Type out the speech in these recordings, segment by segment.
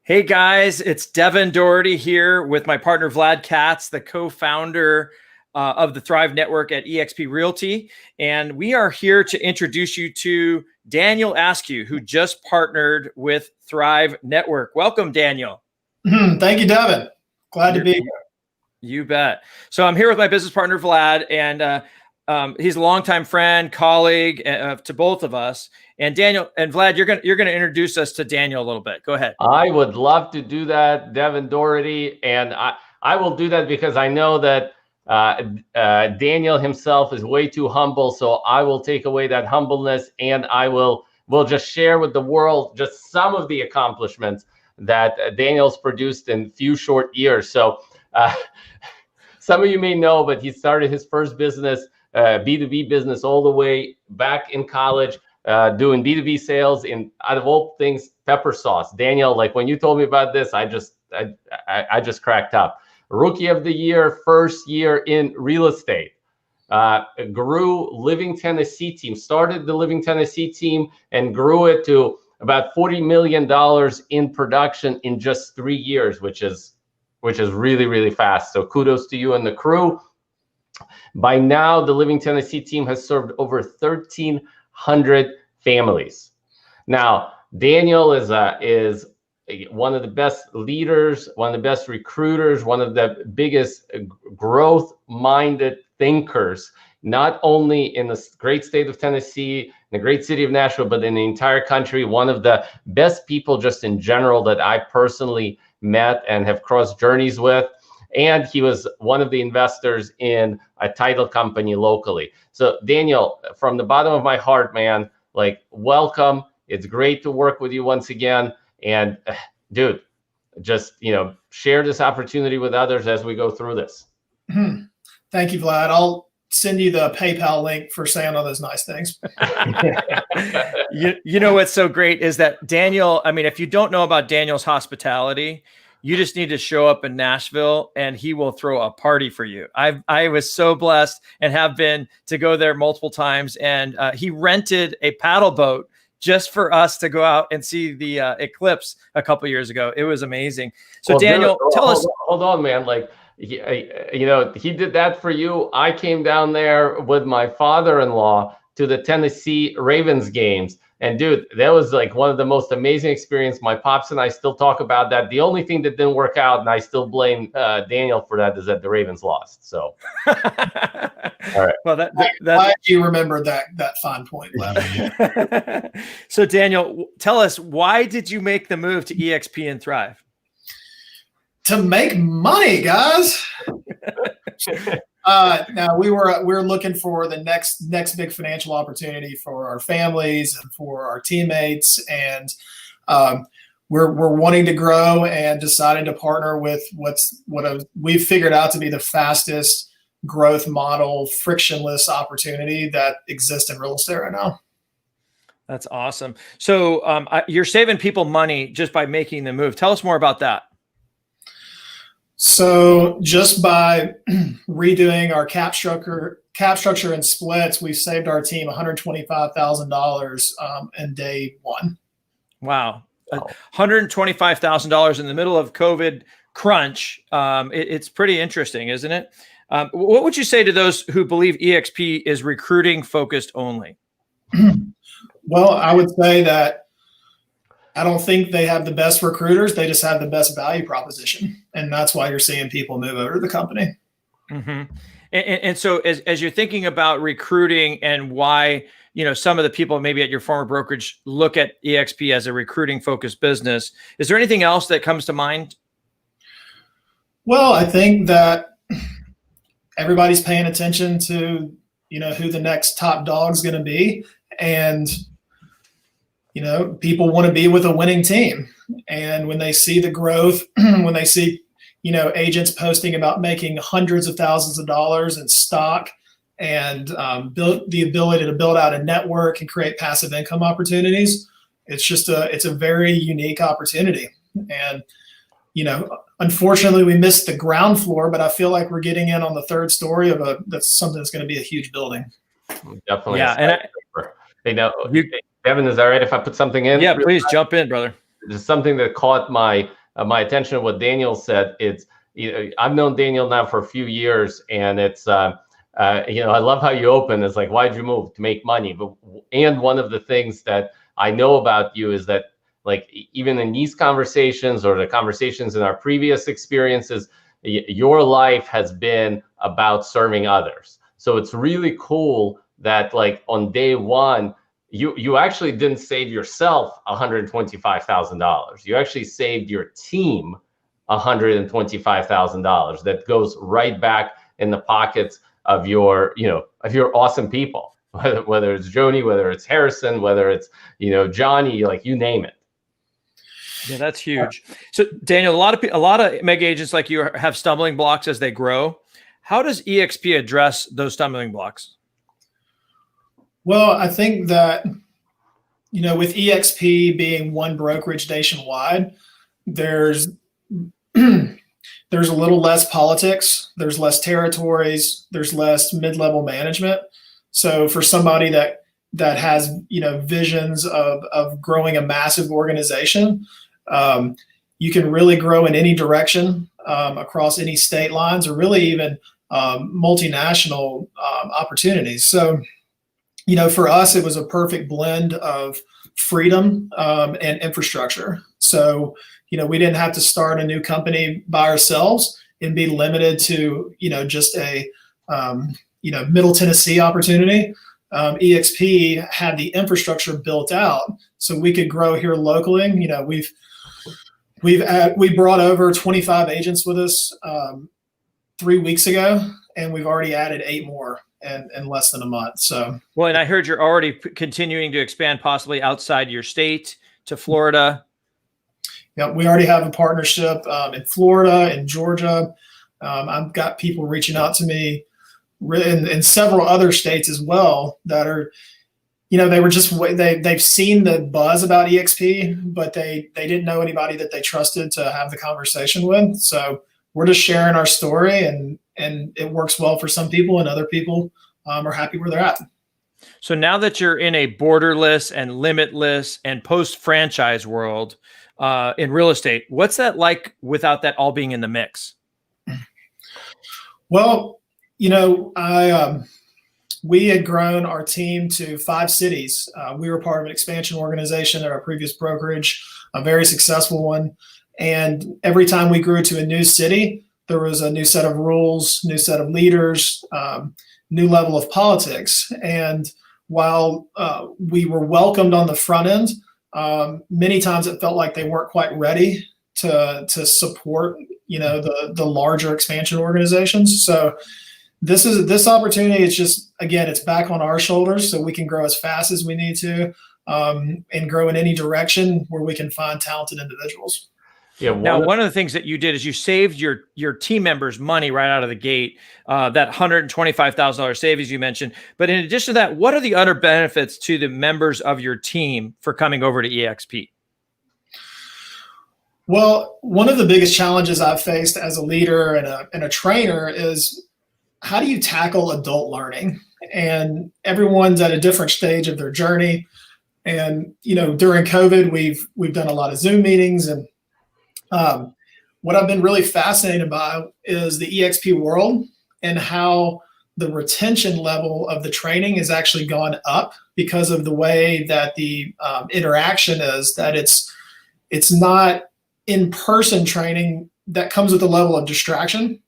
Hey guys, it's Devin Doherty here with my partner Vlad Katz, the co-founder of the Thrive Network at eXp Realty. And we are here to introduce you to Daniel Askew, who just partnered with Thrive Network. Welcome, Daniel. Thank you, Devin. Glad to be here. You bet. So I'm here with my business partner Vlad, and he's a longtime friend, colleague to both of us. And Daniel and Vlad, you're gonna introduce us to Daniel a little bit. Go ahead. I would love to do that, Devin Doherty, and I will do that because I know that Daniel himself is way too humble. So I will take away that humbleness, and will just share with the world just some of the accomplishments that Daniel's produced in few short years. So some of you may know, but he started his first business, B2B business, all the way back in college. Doing B2B sales in, out of all things, pepper sauce. Daniel, like when you told me about this, I just cracked up. Rookie of the year, first year in real estate. Grew Living Tennessee team, started the Living Tennessee team and grew it to about $40 million in production in just 3 years, which is really, really fast. So kudos to you and the crew. By now, the Living Tennessee team has served over 1,300 families. Now, Daniel is one of the best leaders, one of the best recruiters, one of the biggest growth-minded thinkers, not only in the great state of Tennessee, in the great city of Nashville, but in the entire country. One of the best people just in general that I personally met and have crossed journeys with. And he was one of the investors in a title company locally. So Daniel, from the bottom of my heart, man, like, welcome. It's great to work with you once again. And dude, just, share this opportunity with others as we go through this. Thank you, Vlad. I'll send you the PayPal link for saying all those nice things. You know what's so great is that Daniel, I mean, if you don't know about Daniel's hospitality, you just need to show up in Nashville and he will throw a party for you. I was so blessed and have been to go there multiple times. And he rented a paddle boat just for us to go out and see the eclipse a couple years ago. It was amazing. So well, Daniel, tell us. Hold on, man. Like, he did that for you. I came down there with my father-in-law to the Tennessee Ravens games. And dude, that was like one of the most amazing experiences. My pops and I still talk about that. The only thing that didn't work out, and I still blame Daniel for that, is that the Ravens lost. So, all right. Well, that's glad you remembered that fine point. So, Daniel, tell us, why did you make the move to eXp and Thrive? To make money, guys. Now we're looking for the next big financial opportunity for our families and for our teammates, and we're wanting to grow and decided to partner with we've figured out to be the fastest growth model, frictionless opportunity that exists in real estate right now. That's awesome. So you're saving people money just by making the move. Tell us more about that. So just by redoing our cap structure and splits, we've saved our team $125,000 in day one. Wow. $125,000 in the middle of COVID crunch. It's pretty interesting, isn't it? What would you say to those who believe eXp is recruiting focused only? Well, I would say that I don't think they have the best recruiters. They just have the best value proposition. And that's why you're seeing people move over to the company. Mm-hmm. And so as you're thinking about recruiting and why, some of the people maybe at your former brokerage look at eXp as a recruiting focused business, is there anything else that comes to mind? Well, I think that everybody's paying attention to, who the next top dog's going to be. And people want to be with a winning team. And when they see the growth, when they see, agents posting about making hundreds of thousands of dollars in stock and build the ability to build out a network and create passive income opportunities, it's a very unique opportunity. And, unfortunately we missed the ground floor, but I feel like we're getting in on the third story of that's something that's going to be a huge building. Definitely. Yeah. Devin, is that right if I put something in? Yeah, please jump in, brother. just something that caught my attention. What Daniel said, it's, I've known Daniel now for a few years, and it's I love how you open. It's like, why'd you move? To make money. And one of the things that I know about you is that, like, even in these conversations or the conversations in our previous experiences, your life has been about serving others. So it's really cool that, like, on day one, you actually didn't save yourself $125,000. You actually saved your team $125,000. That goes right back in the pockets of your awesome people, whether it's Joni, whether it's Harrison, whether it's Johnny, like, you name it. Yeah, that's huge. So Daniel, a lot of mega agents like you have stumbling blocks as they grow. How does eXp address those stumbling blocks? Well, I think that, with eXp being one brokerage nationwide, there's there's a little less politics, there's less territories, there's less mid-level management. So for somebody that has visions of growing a massive organization, you can really grow in any direction, across any state lines, or really even multinational opportunities. So for us, it was a perfect blend of freedom and infrastructure. So we didn't have to start a new company by ourselves and be limited to just a Middle Tennessee opportunity. eXp had the infrastructure built out so we could grow here locally. We brought over 25 agents with us 3 weeks ago, and we've already added 8 more in less than a month. So, well, and I heard you're already continuing to expand possibly outside your state to Florida. Yeah, we already have a partnership in Florida and Georgia. I've got people reaching out to me in several other states as well that are, they've seen the buzz about eXp, but they didn't know anybody that they trusted to have the conversation with. So we're just sharing our story, and it works well for some people, and other people are happy where they're at. So now that you're in a borderless and limitless and post-franchise world in real estate, what's that like without that all being in the mix? Well, we had grown our team to 5 cities. We were part of an expansion organization at our previous brokerage, a very successful one. And every time we grew to a new city, there was a new set of rules, new set of leaders, new level of politics. And while we were welcomed on the front end, many times it felt like they weren't quite ready to support, the larger expansion organizations. So this opportunity is just, again, it's back on our shoulders, so we can grow as fast as we need to, and grow in any direction where we can find talented individuals. Yeah. Now, one of the things that you did is you saved your team members money right out of the gate, that $125,000 savings you mentioned. But in addition to that, what are the other benefits to the members of your team for coming over to eXp? Well, one of the biggest challenges I've faced as a leader and a trainer is, how do you tackle adult learning? And everyone's at a different stage of their journey. And during COVID, we've done a lot of Zoom meetings, and what I've been really fascinated by is the eXp world and how the retention level of the training has actually gone up because of the way that the interaction is. That it's not in-person training that comes with a level of distraction,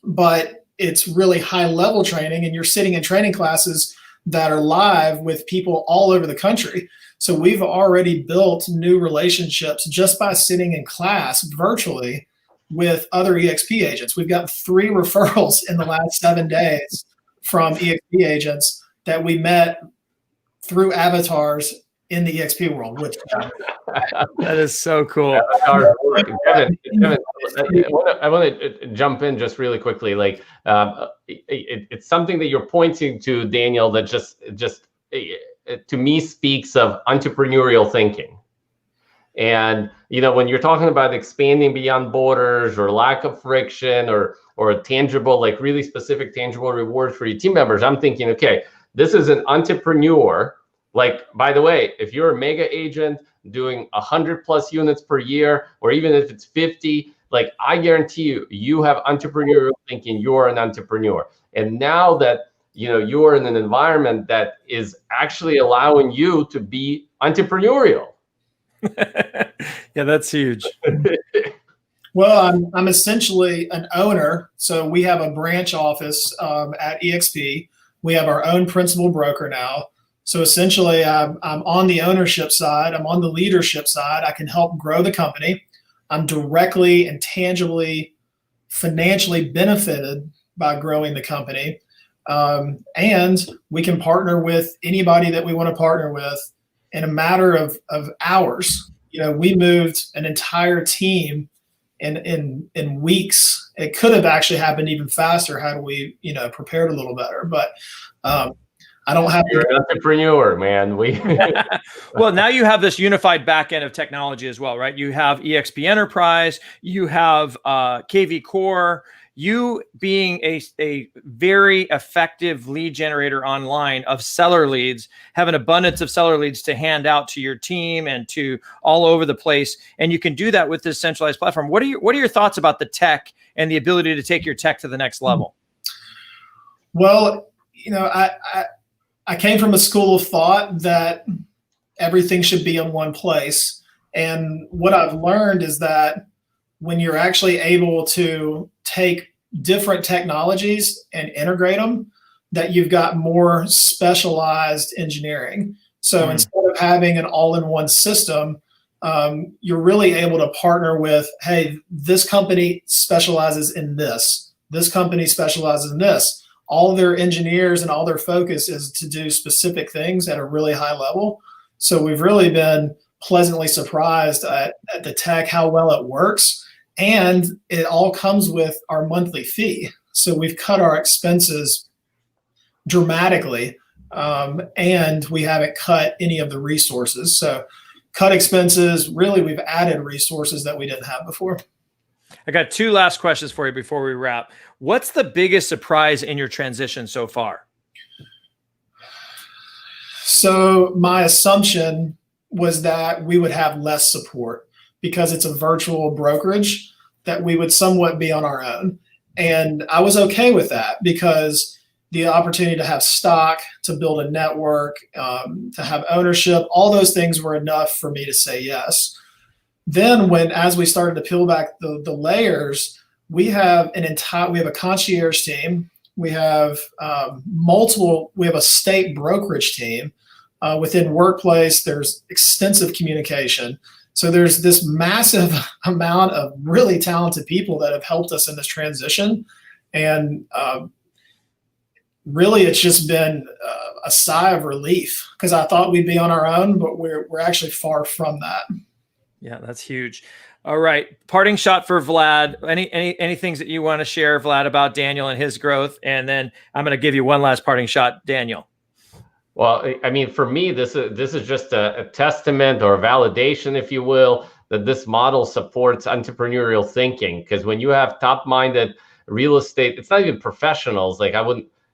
but it's really high-level training, and you're sitting in training classes that are live with people all over the country. So we've already built new relationships just by sitting in class virtually with other eXp agents. We've got 3 referrals in the last 7 days from eXp agents that we met through avatars in the eXp world. Which that is so cool. Devin, I want to jump in just really quickly. Like, it's something that you're pointing to, Daniel, that just to me speaks of entrepreneurial thinking. And when you're talking about expanding beyond borders, or lack of friction, or a tangible, like really specific tangible reward for your team members, I'm thinking, okay, this is an entrepreneur. Like, by the way, if you're a mega agent, doing 100+ units per year, or even if it's 50, like I guarantee you, you have entrepreneurial thinking, you're an entrepreneur. And now that you're in an environment that is actually allowing you to be entrepreneurial. Yeah, that's huge. Well, I'm essentially an owner. So we have a branch office at eXp. We have our own principal broker now. So essentially, I'm on the ownership side. I'm on the leadership side. I can help grow the company. I'm directly and tangibly financially benefited by growing the company. And we can partner with anybody that we want to partner with in a matter of hours. We moved an entire team in weeks. It could have actually happened even faster had we, prepared a little better. But I don't have. You're an entrepreneur, man. Well, now you have this unified back end of technology as well, right? You have eXp Enterprise, you have KV Core. You being a very effective lead generator online of seller leads, have an abundance of seller leads to hand out to your team and to all over the place, and you can do that with this centralized platform. What are your thoughts about the tech and the ability to take your tech to the next level? Well, I came from a school of thought that everything should be in one place, and what I've learned is that when you're actually able to take different technologies and integrate them, that you've got more specialized engineering. So instead of having an all-in-one system, you're really able to partner with, hey, this company specializes in this. This company specializes in this. All their engineers and all their focus is to do specific things at a really high level. So we've really been pleasantly surprised at the tech, how well it works. And it all comes with our monthly fee. So we've cut our expenses dramatically, and we haven't cut any of the resources. So cut expenses, really, we've added resources that we didn't have before. I got two last questions for you before we wrap. What's the biggest surprise in your transition so far? So my assumption was that we would have less support because it's a virtual brokerage, that we would somewhat be on our own. And I was okay with that because the opportunity to have stock, to build a network, to have ownership, all those things were enough for me to say yes. Then as we started to peel back the layers, we have a concierge team. We have we have a state brokerage team. Within workplace, there's extensive communication. So there's this massive amount of really talented people that have helped us in this transition. And really, it's just been a sigh of relief because I thought we'd be on our own, but we're actually far from that. Yeah, that's huge. All right. Parting shot for Vlad. Any things that you want to share, Vlad, about Daniel and his growth? And then I'm going to give you one last parting shot, Daniel. Well, I mean, for me, this is just a testament or a validation, if you will, that this model supports entrepreneurial thinking. Because when you have top-minded real estate, it's not even professionals. Like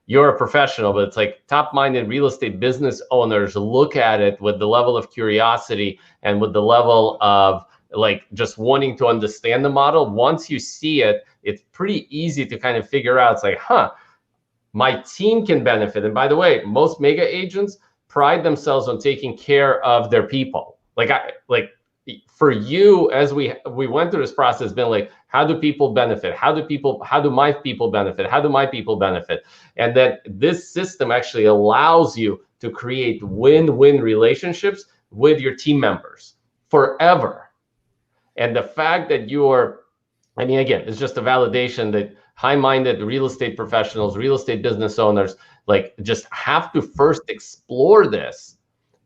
you're a professional, but it's like top-minded real estate business owners look at it with the level of curiosity and with the level of like just wanting to understand the model. Once you see it, it's pretty easy to kind of figure out. It's like, my team can benefit. And by the way, most mega agents pride themselves on taking care of their people. Like for you, as we went through this process, been like, how do people benefit? How do my people benefit? How do my people benefit? And that this system actually allows you to create win-win relationships with your team members forever. And the fact that again, it's just a validation that high-minded real estate professionals, real estate business owners, like just have to first explore this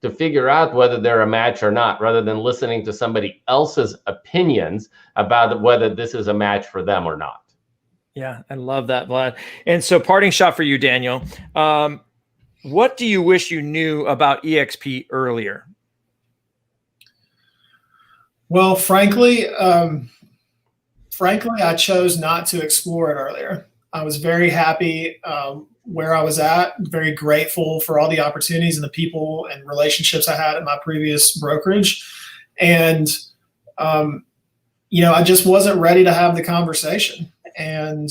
to figure out whether they're a match or not, rather than listening to somebody else's opinions about whether this is a match for them or not. Yeah, I love that, Vlad. And so parting shot for you, Daniel. What do you wish you knew about eXp earlier? Well, frankly, I chose not to explore it earlier. I was very happy where I was at, very grateful for all the opportunities and the people and relationships I had at my previous brokerage. And, I just wasn't ready to have the conversation. And,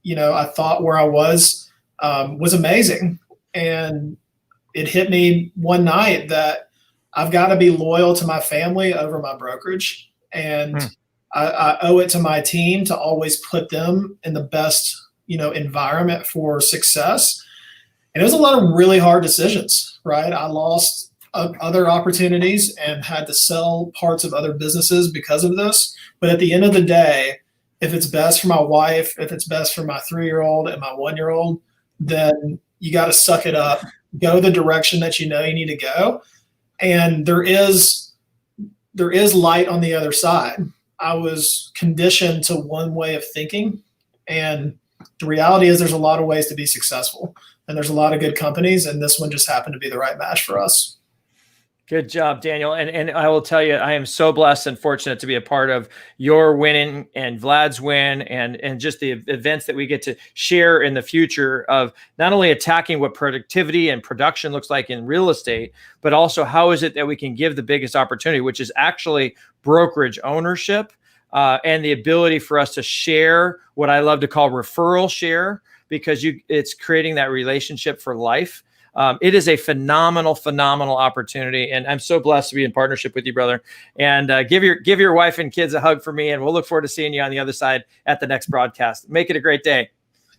I thought where I was amazing. And it hit me one night that I've got to be loyal to my family over my brokerage. And I owe it to my team to always put them in the best, environment for success. And it was a lot of really hard decisions, right? I lost other opportunities and had to sell parts of other businesses because of this. But at the end of the day, if it's best for my wife, if it's best for my 3-year-old and my 1-year-old, then you got to suck it up, go the direction that you need to go. And there is light on the other side. I was conditioned to one way of thinking. And the reality is there's a lot of ways to be successful. And there's a lot of good companies. And this one just happened to be the right match for us. Good job, Daniel. And I will tell you, I am so blessed and fortunate to be a part of your winning and Vlad's win and just the events that we get to share in the future of not only attacking what productivity and production looks like in real estate, but also how is it that we can give the biggest opportunity, which is actually brokerage ownership and the ability for us to share what I love to call referral share, because it's creating that relationship for life. It is a phenomenal opportunity, and I'm so blessed to be in partnership with you, brother. And give your wife and kids a hug for me, and we'll look forward to seeing you on the other side at the next broadcast. Make it a great day.